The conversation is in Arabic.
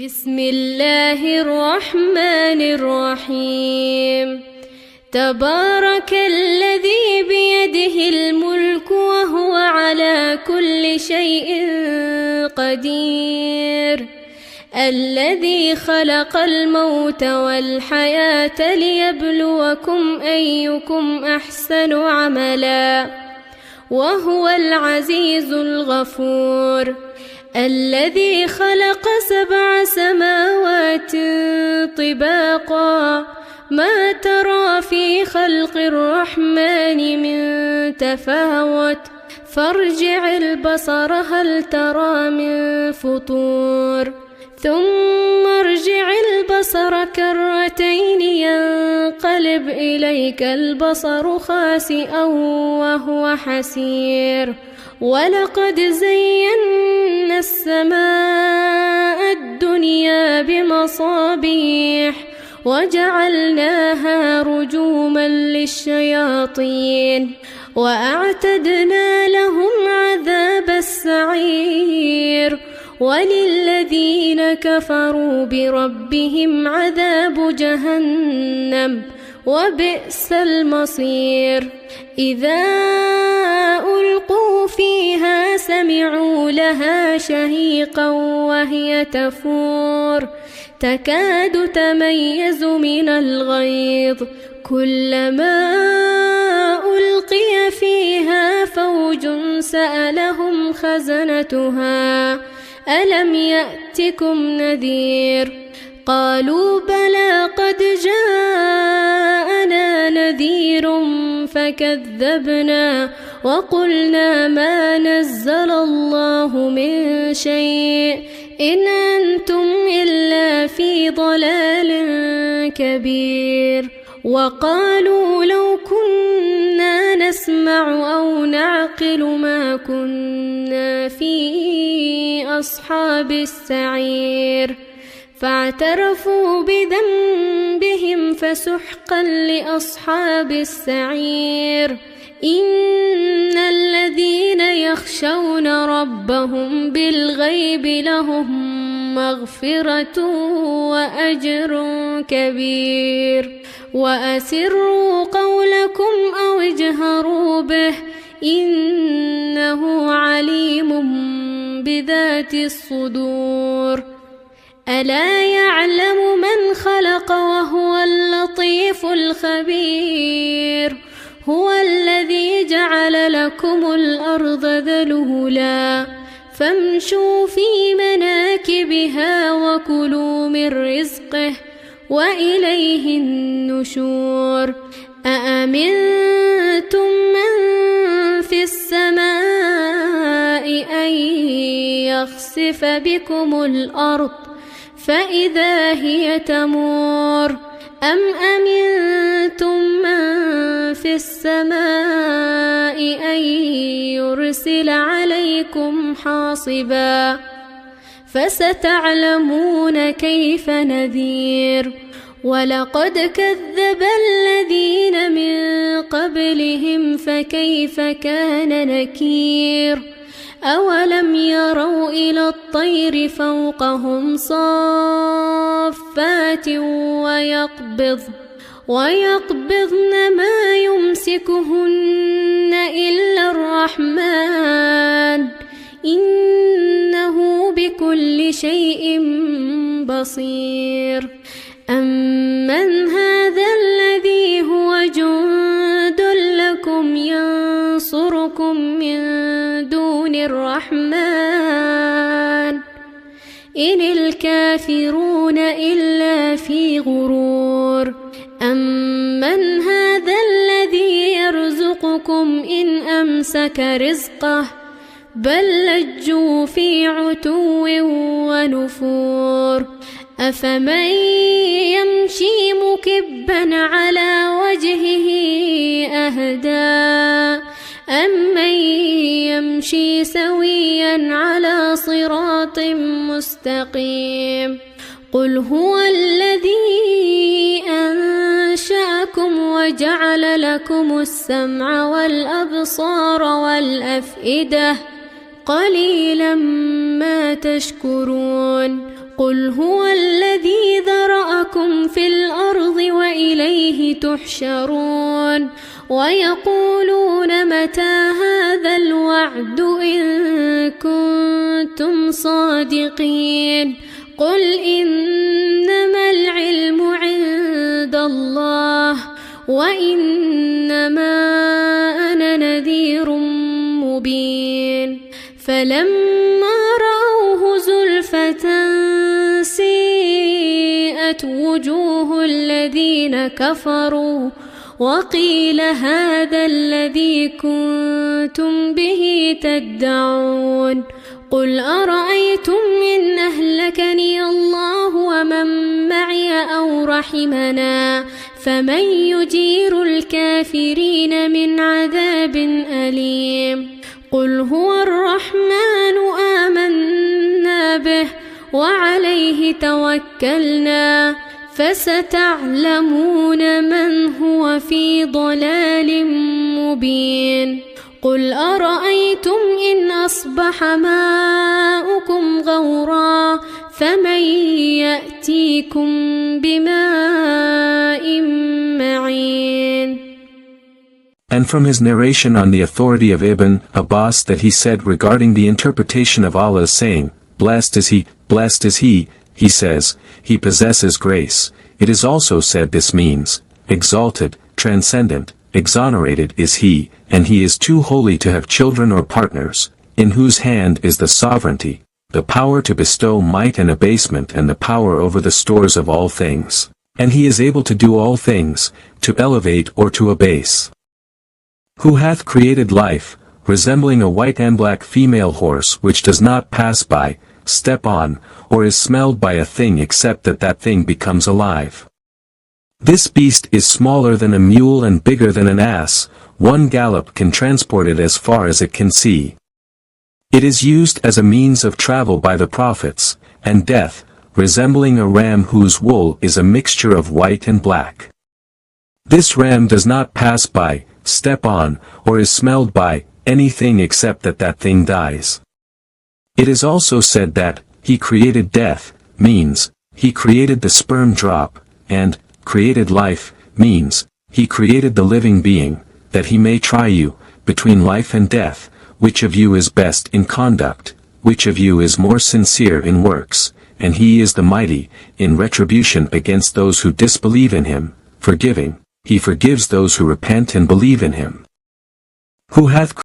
بسم الله الرحمن الرحيم. تبارك الذي بيده الملك وهو على كل شيء قدير، الذي خلق الموت والحياة ليبلوكم أيكم أحسن عملا، وهو العزيز الغفور. الذي خلق 7 سماوات طباقا، ما ترى في خلق الرحمن من تفاوت، فارجع البصر هل ترى من فطور، ثم ارجع البصر كرتين ينقلب إليك البصر خاسئا وهو حسير. ولقد زينا السماء الدنيا بمصابيح وجعلناها رجوما للشياطين، وأعتدنا لهم عذاب السعير. وللذين كفروا بربهم عذاب جهنم وبئس المصير. إذا ألقوا فيها سمعوا لها شهيقا وهي تفور، تكاد تميز من الغيظ، كلما ألقي فيها فوج سألهم خزنتها ألم يأتكم نذير؟ قالوا بلى قد جاءنا نذير فكذبنا وقلنا ما نزل الله من شيء إن أنتم إلا في ضلال كبير. وقالوا لو كنا نسمع أو نعقل ما كنا في أصحاب السعير، فاعترفوا بذنبهم فسحقا لأصحاب السعير. إن الذين يخشون ربهم بالغيب لهم مغفرة وأجر كبير. وأسروا قولكم أو اجهروا به إنه عليم بذات الصدور. ألا يعلم من خلق وهو اللطيف الخبير. هو الذي جعل لكم الأرض ذلولا فامشوا في مناكبها وكلوا من رزقه وإليه النشور. أأمنتم من في السماء أن يخسف بكم الأرض فإذا هي تمور، أم أمنتم من في السماء أن يرسل عليكم حاصبا، فستعلمون كيف نذير. ولقد كذب الذين من قبلهم فكيف كان نكير. أولم يروا إلى الطير فوقهم صافات ويقبضن ما يمسكهن إلا الرحمن إنه بكل شيء بصير. أمن هذا الذي هو جند لكم ينصركم من دون الرحمن إن الكافرون إلا في غرور. أمن هذا الذي يرزقكم إن أمسك رزقه بل لجوا في عتو ونفور. أفمن يمشي مكبا على وجهه أهدى أمن يمشي سويا على صراط مستقيم. قل هو الذي أنشأكم وجعل لكم السمع والأبصار والأفئدة قليلا ما تشكرون. قل هو الذي ذرأكم في الأرض وإليه تحشرون ويقولون متى هذا الوعد إن كنتم صادقين قل إنما العلم عند الله وإنما أنا نذير مبين فلما رأوه زلفة سيئت وجوه الذين كفروا وقيل هذا الذي كنتم به تدعون قل أرأيتم إن أهلكني الله ومن معي أو رحمنا فمن يجير الكافرين من عذاب أليم قل هو الرحمن آمنا به وعليه توكلنا فستعلمون من هو في ضلال مبين قل أرأيتم إن أصبح ماؤكم غورا فمن يأتيكم بماء معين. And from his narration on the authority of Ibn Abbas that he said regarding the interpretation of Allah's saying, blessed is he, he says, he possesses grace. It is also said this means, exalted, transcendent, exonerated is he, and he is too holy to have children or partners, in whose hand is the sovereignty, the power to bestow might and abasement and the power over the stores of all things. And he is able to do all things, to elevate or to abase. Who hath created life, resembling a white and black female horse which does not pass by, step on, or is smelled by a thing except that that thing becomes alive. This beast is smaller than a mule and bigger than an ass, one gallop can transport it as far as it can see. It is used as a means of travel by the prophets, and death, resembling a ram whose wool is a mixture of white and black. This ram does not pass by, step on, or is smelled by, anything except that that thing dies. It is also said that, he created death, means, he created the sperm drop, and, created life, means, he created the living being, that he may try you, between life and death, which of you is best in conduct, which of you is more sincere in works, and he is the mighty, in retribution against those who disbelieve in him, forgiving, he forgives those who repent and believe in him. Who hath